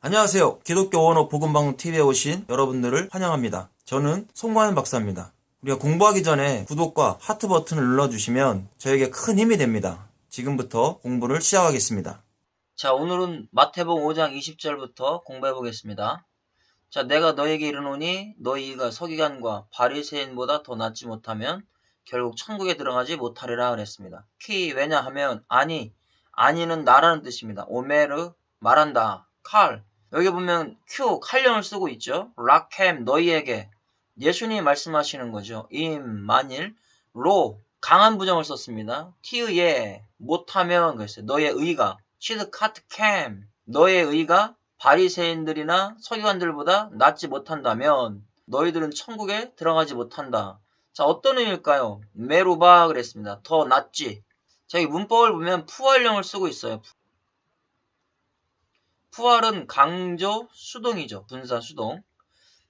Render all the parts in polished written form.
안녕하세요. 기독교 원어 복음방송 TV에 오신 여러분들을 환영합니다. 저는 송광현 박사입니다. 우리가 공부하기 전에 구독과 하트 버튼을 눌러주시면 저에게 큰 힘이 됩니다. 지금부터 공부를 시작하겠습니다. 자, 오늘은 마태복음 5장 20절부터 공부해 보겠습니다. 자, 내가 너에게 이르노니 너희가 서기관과 바리새인보다 더 낫지 못하면 결국 천국에 들어가지 못하리라 그랬습니다. 왜냐하면 아니는 나라는 뜻입니다. 오메르 말한다. 칼. 여기 보면 칼령을 쓰고 있죠. 락햄 너희에게. 예수님이 말씀하시는 거죠. 만일 강한 부정을 썼습니다. 티의에 못하면 그랬어요. 너의 의가 시드카트캠 너의 의가 바리새인들이나 서기관들보다 낫지 못한다면 너희들은 천국에 들어가지 못한다. 자, 어떤 의미일까요? 메루바 그랬습니다. 더 낫지. 자, 이 문법을 보면 푸활령을 쓰고 있어요. 푸활은 강조 수동이죠. 분사 수동.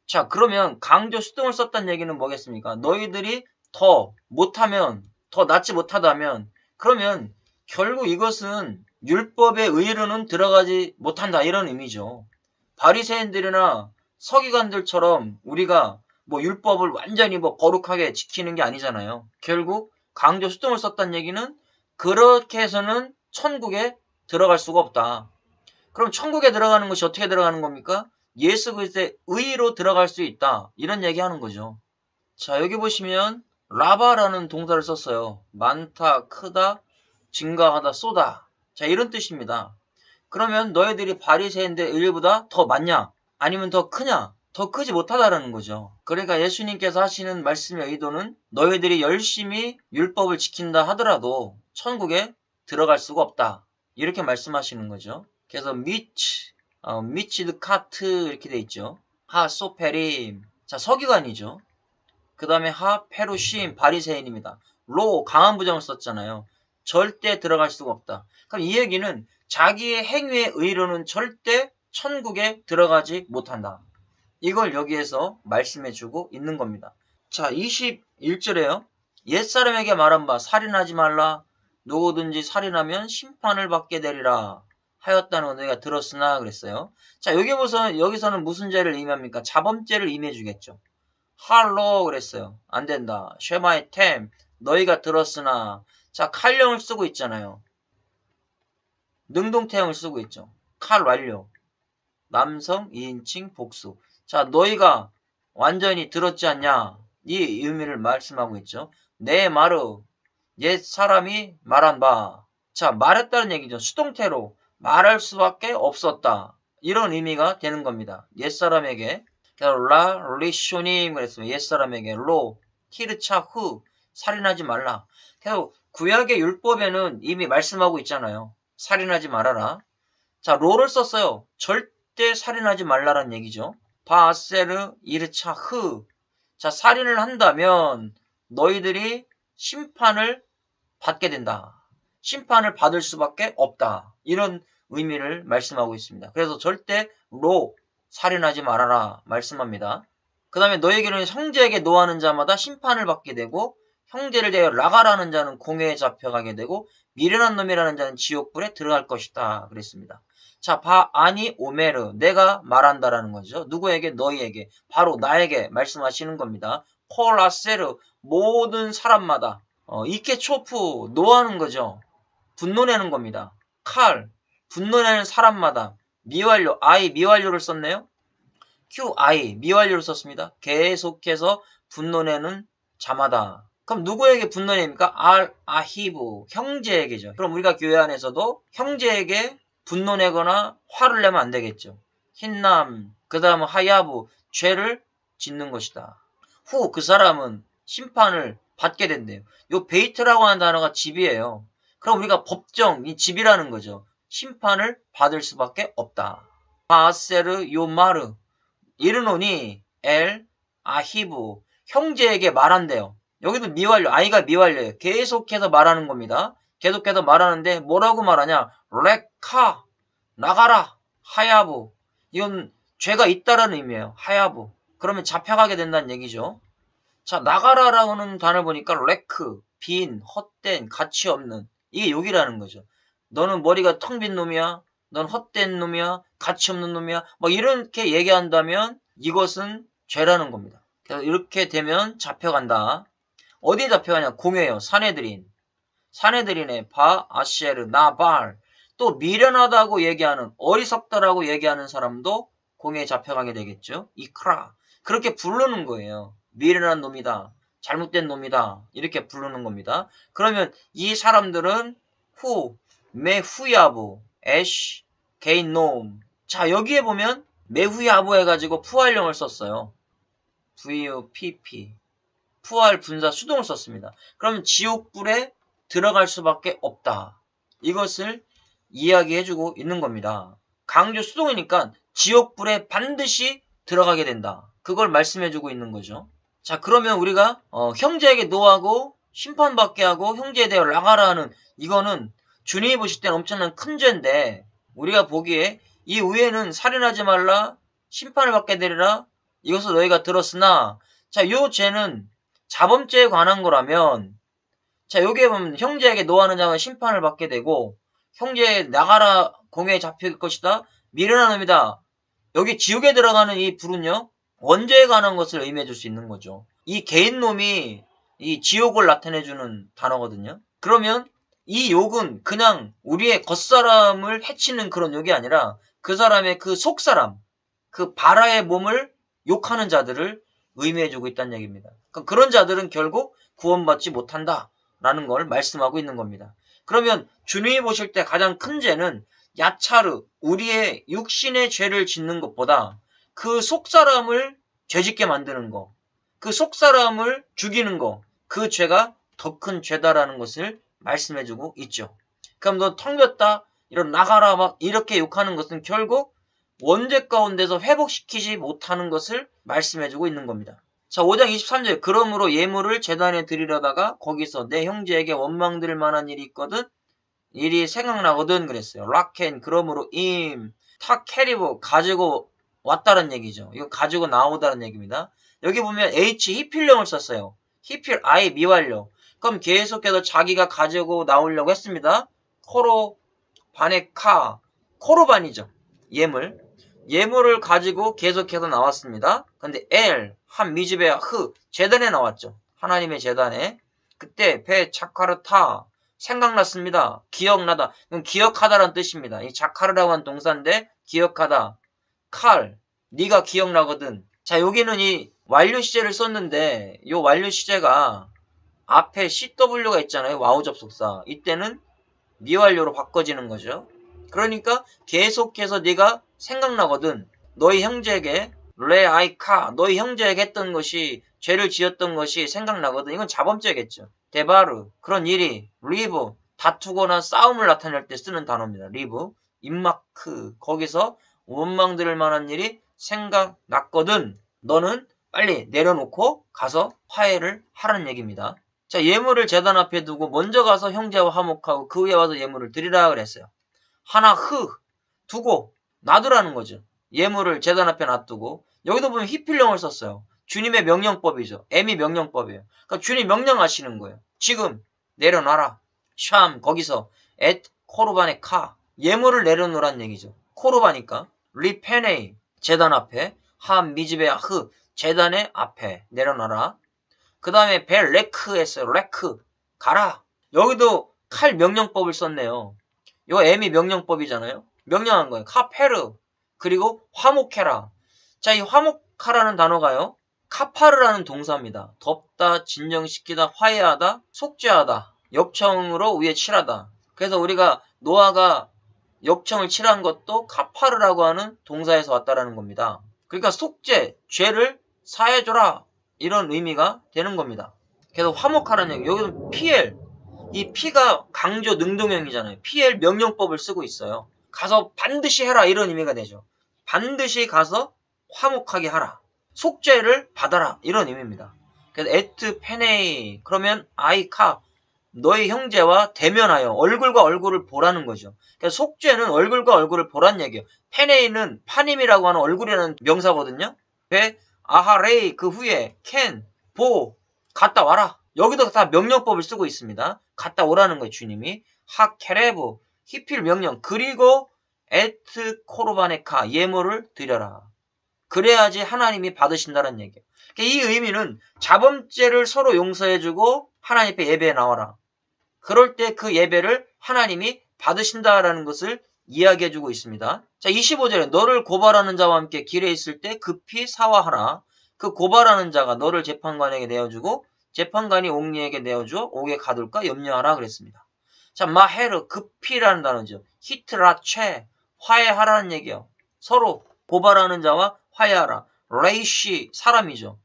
자, 그러면 강조 수동을 썼다는 얘기는 뭐겠습니까? 너희들이 더 못하면, 더 낫지 못하다면, 그러면 결국 이것은 율법의 의로는 들어가지 못한다 이런 의미죠. 바리새인들이나 서기관들처럼 우리가 율법을 완전히 거룩하게 지키는 게 아니잖아요. 결국 강조 수동을 썼다는 얘기는 그렇게 해서는 천국에 들어갈 수가 없다. 그럼 천국에 들어가는 것이 어떻게 들어가는 겁니까? 예수 그리스도의 의로 들어갈 수 있다. 이런 얘기하는 거죠. 자, 여기 보시면 라바라는 동사를 썼어요. 많다, 크다, 증가하다, 쏘다. 자, 이런 뜻입니다. 그러면 너희들이 바리새인들의 의보다 더 많냐? 아니면 더 크냐? 더 크지 못하다라는 거죠. 그러니까 예수님께서 하시는 말씀의 의도는 너희들이 열심히 율법을 지킨다 하더라도 천국에 들어갈 수가 없다. 이렇게 말씀하시는 거죠. 그래서 미치드 카트 이렇게 돼 있죠. 소페림. 자, 서기관이죠. 그 다음에 페루심 바리새인입니다. 강한 부정을 썼잖아요. 절대 들어갈 수가 없다. 그럼 이 얘기는 자기의 행위의 의로는 절대 천국에 들어가지 못한다. 이걸 여기에서 말씀해주고 있는 겁니다. 자, 21절에요. 옛사람에게 말한 바 살인하지 말라. 누구든지 살인하면 심판을 받게 되리라 하였다는 너희가 들었으나 그랬어요. 자, 여기서는 무슨 죄를 의미합니까? 자범죄를 의미해주겠죠. 할로 그랬어요. 안 된다. 쉐마이 템 너희가 들었으나. 자, 칼령을 쓰고 있잖아요. 능동태형을 쓰고 있죠. 칼 완료. 남성 2인칭 복수. 자, 너희가 완전히 들었지 않냐? 이 의미를 말씀하고 있죠. 내 말을 옛 사람이 말한 바. 자, 말했다는 얘기죠. 수동태로 말할 수밖에 없었다. 이런 의미가 되는 겁니다. 옛 사람에게. 리쇼님 그랬으면 옛사람에게 티르차후 살인하지 말라. 그래서 구약의 율법에는 이미 말씀하고 있잖아요. 살인하지 말아라. 자, 를 썼어요. 절대 살인하지 말라라는 얘기죠. 바세르 이르차흐. 자, 살인을 한다면 너희들이 심판을 받게 된다. 심판을 받을 수밖에 없다. 이런 의미를 말씀하고 있습니다. 그래서 절대 살인하지 말아라 말씀합니다. 그 다음에 너에게는 형제에게 노하는 자마다 심판을 받게 되고 형제를 대하여 라가라는 자는 공회에 잡혀가게 되고 미련한 놈이라는 자는 지옥불에 들어갈 것이다 그랬습니다. 자, 오메르 내가 말한다라는 거죠. 누구에게? 너희에게. 바로 나에게 말씀하시는 겁니다. 콜라세르 모든 사람마다 이케 초프 노하는 거죠. 분노내는 겁니다. 칼 분노내는 사람마다 미완료, 미완료를 썼네요. 미완료를 썼습니다. 계속해서 분노내는 자마다. 그럼 누구에게 분노냅니까? 아히브, 형제에게죠. 그럼 우리가 교회 안에서도 형제에게 분노내거나 화를 내면 안 되겠죠. 흰남, 그 다음은 하야부, 죄를 짓는 것이다. 그 사람은 심판을 받게 된대요. 요 베이트라고 하는 단어가 집이에요. 그럼 우리가 이 집이라는 거죠. 심판을 받을 수밖에 없다. 바세르 요마르 이르노니 아히브 형제에게 말한대요. 여기도 미완료, 아이가 미완료예요. 계속해서 말하는 겁니다. 계속해서 말하는데 뭐라고 말하냐? 레카 나가라 하야부. 이건 죄가 있다라는 의미예요. 하야부. 그러면 잡혀가게 된다는 얘기죠. 자, 나가라라는 단어를 보니까 레크, 빈, 헛된, 가치 없는 이게 욕이라는 거죠. 너는 머리가 텅 빈 놈이야. 넌 헛된 놈이야, 가치 없는 놈이야, 막 이렇게 얘기한다면 이것은 죄라는 겁니다. 그래서 이렇게 되면 잡혀간다. 어디에 잡혀가냐? 공회요. 사내들인의 바, 아시에르, 나발. 또 미련하다고 얘기하는, 어리석다라고 얘기하는 사람도 공회에 잡혀가게 되겠죠. 이크라. 그렇게 부르는 거예요. 미련한 놈이다. 잘못된 놈이다. 이렇게 부르는 겁니다. 그러면 이 사람들은 메후야부, 에쉬, 개인놈. 자, 여기에 보면 메후야부 해가지고 푸활령을 썼어요. VUPP. 푸활 분사 수동을 썼습니다. 그러면 지옥불에 들어갈 수밖에 없다. 이것을 이야기해주고 있는 겁니다. 강조 수동이니까 지옥불에 반드시 들어가게 된다. 그걸 말씀해주고 있는 거죠. 자, 그러면 우리가 형제에게 노하고 심판받게 하고 형제에 대하여 나가라 하는 이거는 주님이 보실 때는 엄청난 큰 죄인데 우리가 보기에 이 위에는 살인하지 말라, 심판을 받게 되리라, 이것을 너희가 들었으나, 자, 요 죄는 자범죄에 관한 거라면, 자, 여기에 보면 형제에게 노하는 자가 심판을 받게 되고, 형제 나가라 공회에 잡힐 것이다, 미련한 놈이다. 여기 지옥에 들어가는 이 불은요, 원죄에 관한 것을 의미해 줄 수 있는 거죠. 이 개인놈이 이 지옥을 나타내주는 단어거든요. 그러면 이 욕은 그냥 우리의 겉사람을 해치는 그런 욕이 아니라 그 사람의 그 속사람, 그 바라의 몸을 욕하는 자들을 의미해주고 있다는 얘기입니다. 그런 자들은 결국 구원받지 못한다라는 걸 말씀하고 있는 겁니다. 그러면 주님이 보실 때 가장 큰 죄는 야차르, 우리의 육신의 죄를 짓는 것보다 그 속사람을 죄짓게 만드는 거, 그 속사람을 죽이는 거, 그 죄가 더 큰 죄다라는 것을 말씀해주고 있죠. 그럼 너 텅겼다, 이런 나가라 막 이렇게 욕하는 것은 결국 원죄 가운데서 회복시키지 못하는 것을 말씀해주고 있는 겁니다. 자, 5장 23절. 그러므로 예물을 제단에 드리려다가 거기서 내 형제에게 원망들 만한 일이 있거든, 일이 생각나거든 그랬어요. 락켄, 그러므로 타케리브, 가지고 왔다는 얘기죠. 이거 가지고 나오다는 얘기입니다. 여기 보면 H 히필령을 썼어요. 히필, I 미완료. 그럼 계속해서 자기가 가지고 나오려고 했습니다. 코로반의 코로반이죠. 예물을 가지고 계속해서 나왔습니다. 근데 한 미즈베아 제단에 나왔죠. 하나님의 제단에. 그때 차카르타, 생각났습니다. 기억나다. 그럼 기억하다라는 뜻입니다. 이 자카르라고 하는 동사인데 기억하다. 네가 기억나거든. 자, 여기는 이 완료 시제를 썼는데 이 완료 시제가 앞에 CW가 있잖아요. 와우 접속사. 이때는 미완료로 바꿔지는 거죠. 그러니까 계속해서 네가 생각나거든. 너희 형제에게 너희 형제에게 했던 것이, 죄를 지었던 것이 생각나거든. 이건 자범죄겠죠. 데바르, 그런 일이, 리브, 다투거나 싸움을 나타낼 때 쓰는 단어입니다. 리브, 임마크, 거기서 원망들을 만한 일이 생각났거든. 너는 빨리 내려놓고 가서 화해를 하라는 얘기입니다. 자, 예물을 제단 앞에 두고 먼저 가서 형제와 화목하고 그 후에 와서 예물을 드리라 그랬어요. 하나 두고 놔두라는 거죠. 예물을 제단 앞에 놔두고. 여기도 보면 히필령을 썼어요. 주님의 명령법이죠. M이 명령법이에요. 그러니까 주님 명령하시는 거예요. 지금 내려놔라. 거기서 코르반의 예물을 내려놓으란 얘기죠. 코르바니까 리페네이, 제단 앞에, 미즈베아 제단의 앞에 내려놔라. 그 다음에 레크 했어요. 레크, 가라. 여기도 칼 명령법을 썼네요. 이거 M이 명령법이잖아요. 명령한 거예요. 카페르, 그리고 화목해라. 자, 이 화목하라는 단어가요, 카파르라는 동사입니다. 덮다, 진정시키다, 화해하다, 속죄하다, 역청으로 위에 칠하다. 그래서 우리가 노아가 역청을 칠한 것도 카파르라고 하는 동사에서 왔다라는 겁니다. 그러니까 속죄, 죄를 사해줘라, 이런 의미가 되는 겁니다. 그래서 화목하라는 얘기. 여기는 PL, 이 P가 강조 능동형이잖아요. PL 명령법을 쓰고 있어요. 가서 반드시 해라, 이런 의미가 되죠. 반드시 가서 화목하게 하라. 속죄를 받아라, 이런 의미입니다. 그래서 에트 페네이, 그러면 너희 형제와 대면하여 얼굴과 얼굴을 보라는 거죠. 그래서 속죄는 얼굴과 얼굴을 보란 얘기예요. 페네이는 파님이라고 하는 얼굴이라는 명사거든요. 아하레이, 그 후에 갔다 와라. 여기도 다 명령법을 쓰고 있습니다. 갔다 오라는 거예요, 주님이. 하케레브, 히필 명령. 그리고 에트 코르바네카 예물을 드려라. 그래야지 하나님이 받으신다는 얘기예요. 이 의미는 자범죄를 서로 용서해주고 하나님 앞에 예배에 나와라. 그럴 때 그 예배를 하나님이 받으신다라는 것을 이야기해주고 있습니다. 자, 25절에 너를 고발하는 자와 함께 길에 있을 때 급히 사화하라. 그 고발하는 자가 너를 재판관에게 내어주고 재판관이 옥리에게 내어주어 옥에 가둘까 염려하라 그랬습니다. 자, 마헤르 급히라는 단어죠. 히트라체 화해하라는 얘기예요. 서로 고발하는 자와 화해하라. 레이시 사람이죠.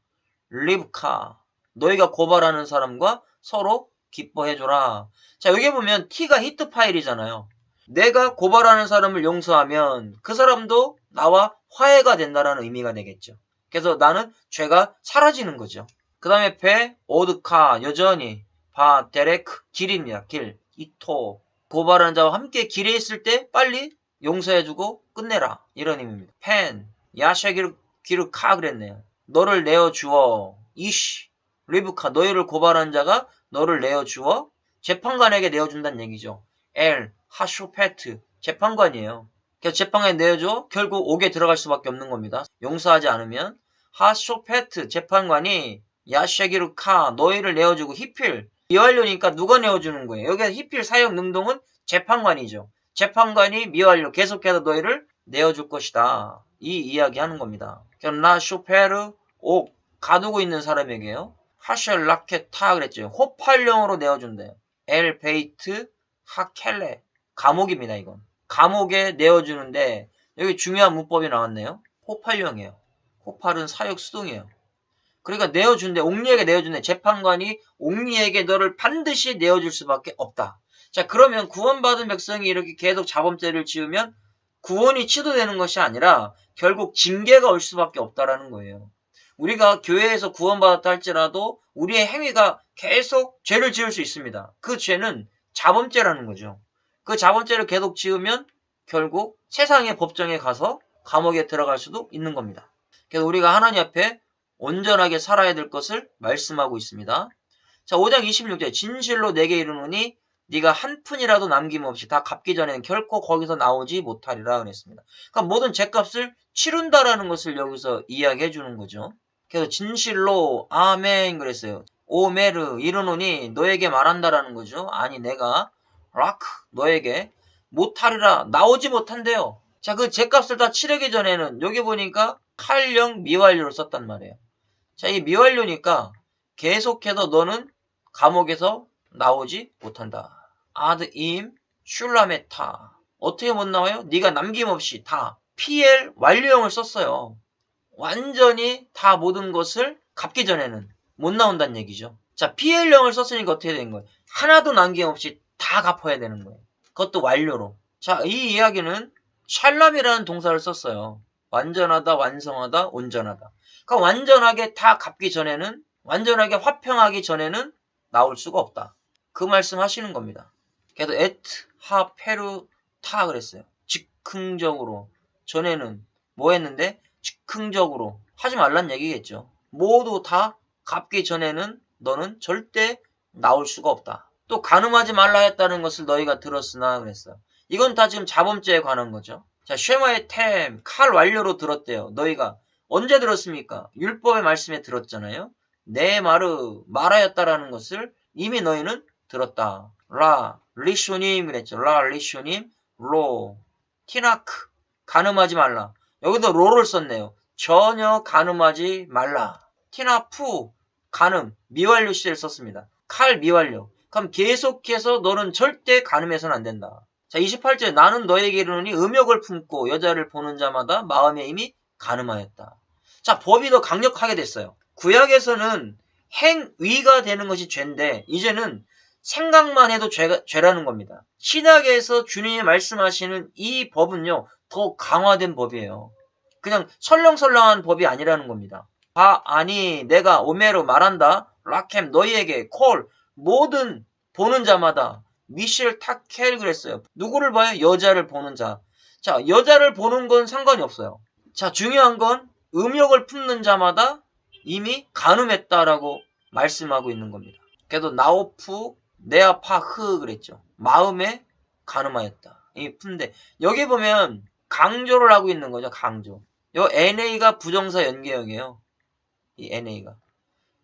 리브카 너희가 고발하는 사람과 서로 기뻐해줘라. 자, 여기 보면 T가 히트 파일이잖아요. 내가 고발하는 사람을 용서하면 그 사람도 나와 화해가 된다는 의미가 되겠죠. 그래서 나는 죄가 사라지는 거죠. 그 다음에 배, 오드카 여전히 바, 데레크 길입니다. 길, 이토 고발하는 자와 함께 길에 있을 때 빨리 용서해주고 끝내라 이런 의미입니다. 펜, 야샤기르카 그랬네요. 너를 내어주어 이시 리브카 너희를 고발한 자가 너를 내어주어 재판관에게 내어준다는 얘기죠. 엘 하쇼페트 재판관이에요. 그래서 재판관에 내어줘 결국 옥에 들어갈 수밖에 없는 겁니다. 용서하지 않으면 하쇼페트 재판관이 야샤기르카 너희를 내어주고 히필 미완료니까 누가 내어주는 거예요. 여기서 히필 사역 능동은 재판관이죠. 재판관이 미완료 계속해서 너희를 내어줄 것이다. 이 이야기하는 겁니다. 나 쇼페르 옥 가두고 있는 사람에게요. 하셜 라케타 그랬죠. 호팔령으로 내어준대요. 엘 베이트 하켈레 감옥입니다. 이건 감옥에 내어주는데 여기 중요한 문법이 나왔네요. 호팔령이에요. 호팔은 사역 수동이에요. 그러니까 내어준대 옥리에게 내어준대 재판관이 옥리에게 너를 반드시 내어줄 수밖에 없다. 자, 그러면 구원받은 백성이 이렇게 계속 자범죄를 지으면 구원이 취소되는 것이 아니라 결국 징계가 올 수밖에 없다라는 거예요. 우리가 교회에서 구원받았다 할지라도 우리의 행위가 계속 죄를 지을 수 있습니다. 그 죄는 자범죄라는 거죠. 그 자범죄를 계속 지으면 결국 세상의 법정에 가서 감옥에 들어갈 수도 있는 겁니다. 그래서 우리가 하나님 앞에 온전하게 살아야 될 것을 말씀하고 있습니다. 자, 5장 26절 진실로 내게 이르노니 네가 한 푼이라도 남김없이 다 갚기 전에는 결코 거기서 나오지 못하리라 그랬습니다. 그러니까 모든 죄값을 치른다라는 것을 여기서 이야기해 주는 거죠. 그래서 진실로 아멘 그랬어요. 오메르 이르노니 너에게 말한다라는 거죠. 아니 내가 라크 너에게 못하리라 나오지 못한대요. 자, 그 죄값을 다 치르기 전에는 여기 보니까 칼령 미완료를 썼단 말이에요. 자, 이 미완료니까 계속해서 너는 감옥에서 나오지 못한다. 아드임 슐라메타 어떻게 못 나와요? 네가 남김없이 다 PL 완료형을 썼어요. 완전히 다 모든 것을 갚기 전에는 못 나온다는 얘기죠. 자, PL형을 썼으니까 어떻게 된 거예요? 하나도 남김없이 다 갚아야 되는 거예요. 그것도 완료로. 자, 이 이야기는 샬람이라는 동사를 썼어요. 완전하다, 완성하다, 온전하다. 그러니까 완전하게 다 갚기 전에는 완전하게 화평하기 전에는 나올 수가 없다. 그 말씀 하시는 겁니다. 그래도 에트 하 페루 타 그랬어요. 즉흥적으로 전에는 뭐 했는데 즉흥적으로 하지 말란 얘기겠죠. 모두 다 갚기 전에는 너는 절대 나올 수가 없다. 또 간음하지 말라 했다는 것을 너희가 들었으나 그랬어요. 이건 다 지금 자범죄에 관한 거죠. 자, 쉐마의 템 칼 완료로 들었대요. 너희가 언제 들었습니까? 율법의 말씀에 들었잖아요. 내 말하였다라는 것을 이미 너희는 들었다. 라 리쇼님 그랬죠. 라 리쇼님 로 티나크 간음하지 말라. 여기도 로를 썼네요. 전혀 간음하지 말라. 티나푸 간음 미완료 시제를 썼습니다. 칼 미완료. 그럼 계속해서 너는 절대 간음해서는 안 된다. 자, 28절 나는 너에게 이르노니 음욕을 품고 여자를 보는 자마다 마음에 이미 간음하였다. 자, 법이 더 강력하게 됐어요. 구약에서는 행위가 되는 것이 죄인데 이제는 생각만 해도 죄라는 겁니다. 신약에서 주님이 말씀하시는 이 법은요 더 강화된 법이에요. 그냥 설렁설렁한 법이 아니라는 겁니다. 아니 내가 오메로 말한다. 라켐 너희에게 콜 모든 보는 자마다 미셸 타켈 그랬어요. 누구를 봐요? 여자를 보는 자. 자, 여자를 보는 건 상관이 없어요. 자, 중요한 건 음욕을 품는 자마다 이미 간음했다라고 말씀하고 있는 겁니다. 그래도 나오프 네아파흐 그랬죠. 마음에 간음하였다. 이 푼데 여기 보면 강조를 하고 있는 거죠. 강조. 요 NA가 부정사 연계형이에요. 이 NA가.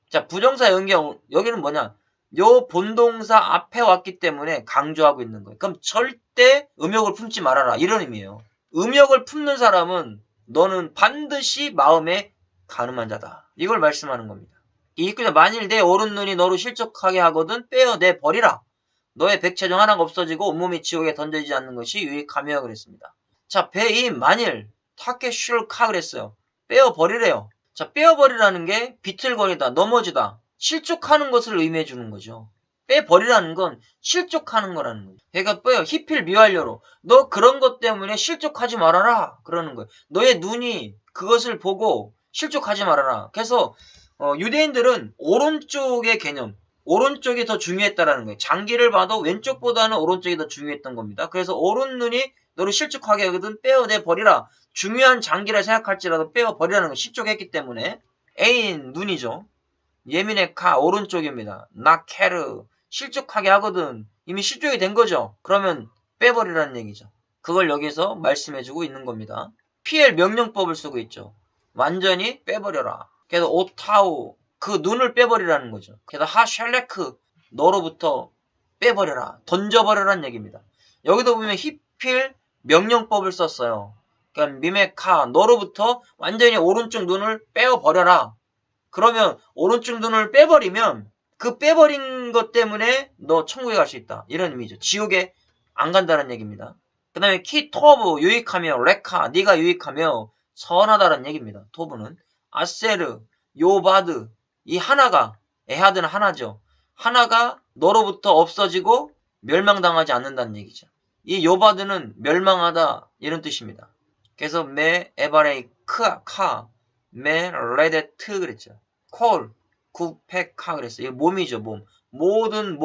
자, 부정사 연계형 여기는 뭐냐? 요 본동사 앞에 왔기 때문에 강조하고 있는 거예요. 그럼 절대 음역을 품지 말아라. 이런 의미예요. 음역을 품는 사람은 너는 반드시 마음에 가늠한 자다. 이걸 말씀하는 겁니다. 이끌자 만일 내 오른 눈이 너로 실족하게 하거든 빼어내 버리라. 너의 백체 중 하나가 없어지고 온몸이 지옥에 던져지지 않는 것이 유익하며 그랬습니다. 자, 배임 만일 타케슐카 그랬어요. 빼어버리래요. 자, 빼어버리라는 게 비틀거리다, 넘어지다, 실족하는 것을 의미해 주는 거죠. 빼버리라는 건 실족하는 거라는 거예요. 그러니까 빼요. 히필 미완료로. 너 그런 것 때문에 실족하지 말아라. 그러는 거예요. 너의 눈이 그것을 보고 실족하지 말아라. 그래서 유대인들은 오른쪽의 개념, 오른쪽이 더 중요했다라는 거예요. 장기를 봐도 왼쪽보다는 오른쪽이 더 중요했던 겁니다. 그래서 오른 눈이 너를 실족하게 하거든 빼어내 버리라. 중요한 장기라 생각할지라도 빼어버리라는 걸 실족했기 때문에 A인 눈이죠. 예민의 카 오른쪽입니다. 나케르 실족하게 하거든. 이미 실족이 된 거죠. 그러면 빼버리라는 얘기죠. 그걸 여기서 말씀해주고 있는 겁니다. PL 명령법을 쓰고 있죠. 완전히 빼버려라. 그래서 오타우 그 눈을 빼버리라는 거죠. 그래서 하샬레크 너로부터 빼버려라. 던져버려라는 얘기입니다. 여기도 보면 히필 명령법을 썼어요. 그러니까 미메카 너로부터 완전히 오른쪽 눈을 빼어버려라. 그러면 오른쪽 눈을 빼버리면 그 빼버린 것 때문에 너 천국에 갈 수 있다. 이런 의미죠. 지옥에 안 간다는 얘기입니다. 그 다음에 키 토브 유익하며 레카 네가 유익하며 선하다는 얘기입니다. 토브는 아세르 요바드 이 하나가 에하드는 하나죠. 하나가 너로부터 없어지고 멸망당하지 않는다는 얘기죠. 이 요바드는 멸망하다 이런 뜻입니다. 그래서 메 에바레이 크카 메 레데트 그랬죠. 콜 구페카 그랬어요. 이 몸이죠. 몸. 모든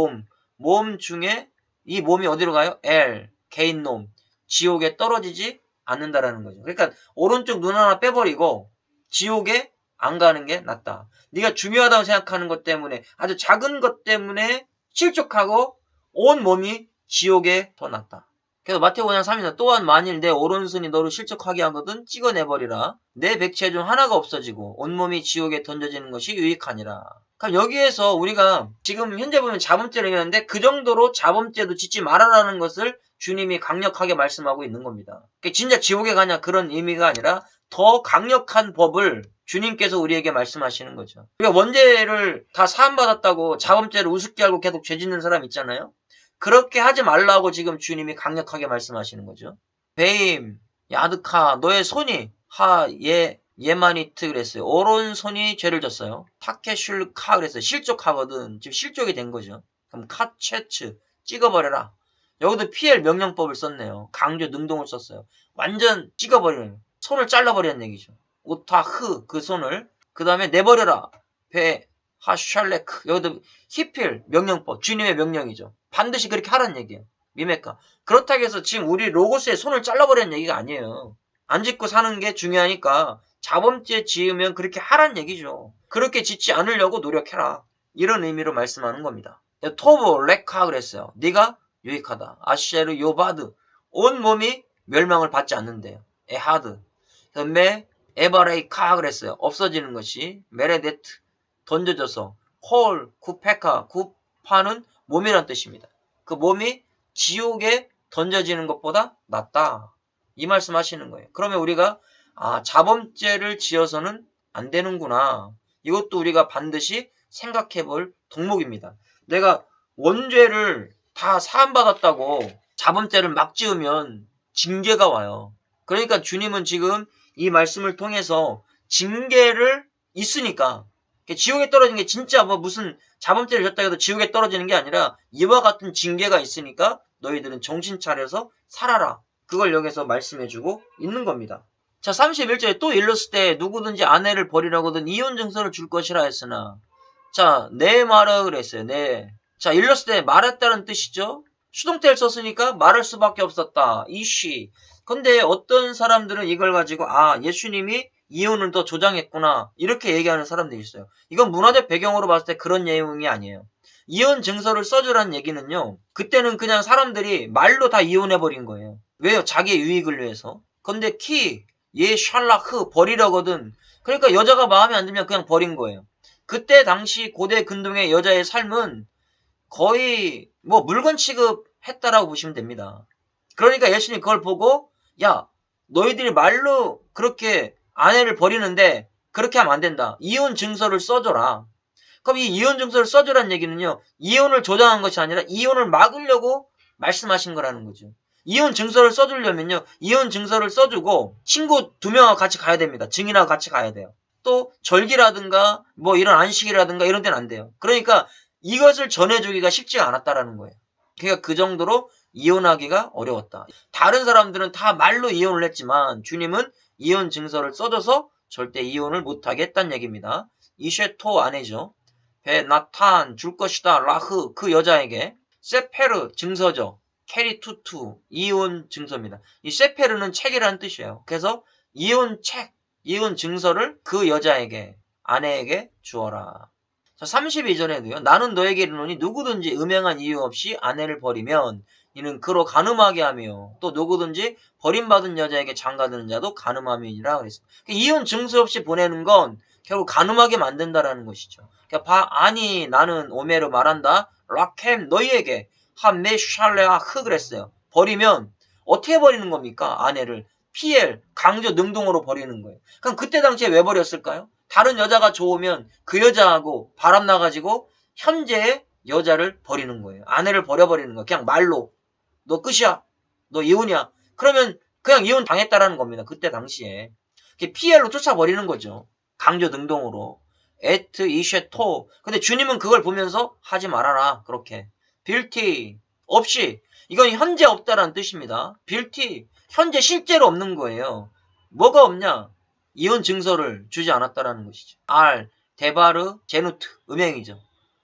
몸 중에 이 몸이 어디로 가요? 엘 개인 놈 지옥에 떨어지지 않는다라는 거죠. 그러니까 오른쪽 눈 하나 빼버리고 지옥에 안 가는 게 낫다. 네가 중요하다고 생각하는 것 때문에 아주 작은 것 때문에 실족하고 온 몸이 지옥에 더 낫다. 그래서 마태복음 5장 3절 또한 만일 내 오른손이 너를 실족하게 하거든 찍어내버리라. 내 백체 중 하나가 없어지고 온몸이 지옥에 던져지는 것이 유익하니라. 그럼 여기에서 우리가 지금 현재 보면 자범죄를 얘기하는데 그 정도로 자범죄도 짓지 말아라는 것을 주님이 강력하게 말씀하고 있는 겁니다. 진짜 지옥에 가냐 그런 의미가 아니라 더 강력한 법을 주님께서 우리에게 말씀하시는 거죠. 우리가 원죄를 다 사함받았다고 자범죄를 우습게 알고 계속 죄 짓는 사람 있잖아요. 그렇게 하지 말라고 지금 주님이 강력하게 말씀하시는 거죠. 베임, 야드카, 너의 손이 예마니트 그랬어요. 오른손이 죄를 졌어요. 타케슐카 그랬어요. 실족하거든. 지금 실족이 된 거죠. 그럼 카체츠, 찍어버려라. 여기도 PL 명령법을 썼네요. 강조 능동을 썼어요. 완전 찍어버리는, 손을 잘라버리는 얘기죠. 오타흐, 그 손을. 그 다음에 내버려라. 하샬레크. 여기도 히필 명령법, 주님의 명령이죠. 반드시 그렇게 하라는 얘기예요. 미메카. 그렇다고 해서 지금 우리 로고스의 손을 잘라버리는 얘기가 아니에요. 안 짓고 사는 게 중요하니까 자범죄 지으면 그렇게 하라는 얘기죠. 그렇게 짓지 않으려고 노력해라. 이런 의미로 말씀하는 겁니다. 토브 레카 그랬어요. 네가 유익하다. 아쉐르 요바드. 온 몸이 멸망을 받지 않는데요. 에하드. 메 에바레이카 그랬어요. 없어지는 것이 메레데트. 던져져서 홀 구페카 구파는 몸이란 뜻입니다. 그 몸이 지옥에 던져지는 것보다 낫다. 이 말씀 하시는 거예요. 그러면 우리가 자범죄를 지어서는 안 되는구나. 이것도 우리가 반드시 생각해 볼 덕목입니다. 내가 원죄를 다 사함받았다고 자범죄를 막 지으면 징계가 와요. 그러니까 주님은 지금 이 말씀을 통해서 징계를 있으니까 지옥에 떨어지는 게 진짜 무슨 자범죄를 졌다 해도 지옥에 떨어지는 게 아니라 이와 같은 징계가 있으니까 너희들은 정신 차려서 살아라. 그걸 여기서 말씀해주고 있는 겁니다. 자, 31절에 또 일렀을 때 누구든지 아내를 버리라거든 이혼 증서를 줄 것이라 했으나 자, 내 말을 그랬어요. 네. 자, 일렀을 때 말했다는 뜻이죠. 수동태를 썼으니까 말할 수밖에 없었다. 이쉬. 근데 어떤 사람들은 이걸 가지고 예수님이 이혼을 더 조장했구나 이렇게 얘기하는 사람들이 있어요. 이건 문화적 배경으로 봤을 때 그런 내용이 아니에요. 이혼 증서를 써주라는 얘기는요. 그때는 그냥 사람들이 말로 다 이혼해버린 거예요. 왜요? 자기의 유익을 위해서. 근데 얘 샬라흐 버리려거든. 그러니까 여자가 마음에 안 들면 그냥 버린 거예요. 그때 당시 고대 근동의 여자의 삶은 거의 뭐 물건 취급했다라고 보시면 됩니다. 그러니까 예수님이 그걸 보고 야 너희들이 말로 그렇게 아내를 버리는데 그렇게 하면 안 된다. 이혼 증서를 써줘라. 그럼 이 이혼 증서를 써주라는 얘기는요. 이혼을 조장한 것이 아니라 이혼을 막으려고 말씀하신 거라는 거죠. 이혼 증서를 써주려면요. 이혼 증서를 써주고 친구 2명하고 같이 가야 됩니다. 증인하고 같이 가야 돼요. 또 절기라든가 뭐 이런 안식이라든가 이런 데는 안 돼요. 그러니까 이것을 전해주기가 쉽지가 않았다라는 거예요. 그러니까 그 정도로 이혼하기가 어려웠다. 다른 사람들은 다 말로 이혼을 했지만 주님은 이혼 증서를 써줘서 절대 이혼을 못하게 했다는 얘기입니다. 이쉐토 아내죠. 베나탄 줄 것이다 라흐 그 여자에게 세페르 증서죠. 캐리투투 이혼 증서입니다. 이 세페르는 책이라는 뜻이에요. 그래서 이혼 책, 이혼 증서를 그 여자에게 아내에게 주어라. 자, 32절에도요. 나는 너에게 이르노니 누구든지 음행한 이유 없이 아내를 버리면 이는 그로 간음하게 하며 또 누구든지 버림받은 여자에게 장가드는 자도 간음함이니라 그랬어요. 이혼 증서 없이 보내는 건 결국 간음하게 만든다라는 것이죠. 그러니까 아니 나는 오메르 말한다. 라켐 너희에게 하메샬레아 흐 그랬어요. 버리면 어떻게 버리는 겁니까? 아내를 피엘 강조 능동으로 버리는 거예요. 그럼 그때 당시에 왜 버렸을까요? 다른 여자가 좋으면 그 여자하고 바람 나가지고 현재의 여자를 버리는 거예요. 아내를 버려버리는 거예요. 그냥 말로 너 끝이야. 너 이혼이야. 그러면 그냥 이혼 당했다라는 겁니다. 그때 당시에. 피엘로 쫓아버리는 거죠. 강조 능동으로. 에트 이쉐토. 근데 주님은 그걸 보면서 하지 말아라. 그렇게. 빌티. 없이. 이건 현재 없다라는 뜻입니다. 빌티. 현재 실제로 없는 거예요. 뭐가 없냐? 이혼 증서를 주지 않았다라는 것이죠. 데바르, 제누트. 음행이죠.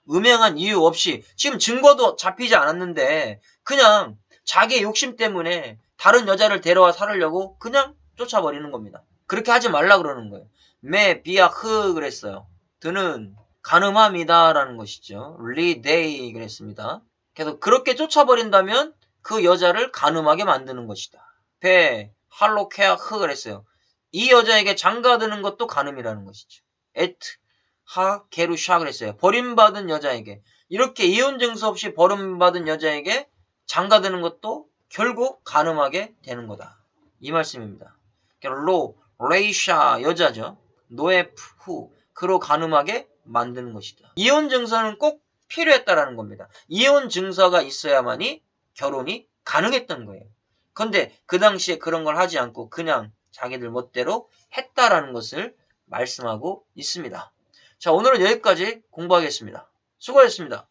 음행한 이유 없이 지금 증거도 잡히지 않았는데 그냥 자기의 욕심 때문에 다른 여자를 데려와 살으려고 그냥 쫓아버리는 겁니다. 그렇게 하지 말라 그러는 거예요. 메 비아흐 그랬어요. 드는 간음함이다라는 것이죠. 리데이 그랬습니다. 그래서 그렇게 쫓아버린다면 그 여자를 간음하게 만드는 것이다. 베 할로케아흐 그랬어요. 이 여자에게 장가드는 것도 간음이라는 것이죠. 에트 하 게루샤 그랬어요. 버림받은 여자에게 이렇게 이혼 증서 없이 버림받은 여자에게 장가드는 것도 결국 간음하게 되는 거다. 이 말씀입니다. 레이샤 여자죠. 노에프 그로 간음하게 만드는 것이다. 이혼 증서는 꼭 필요했다라는 겁니다. 이혼 증서가 있어야만이 결혼이 가능했던 거예요. 그런데 그 당시에 그런 걸 하지 않고 그냥 자기들 멋대로 했다라는 것을 말씀하고 있습니다. 자, 오늘은 여기까지 공부하겠습니다. 수고하셨습니다.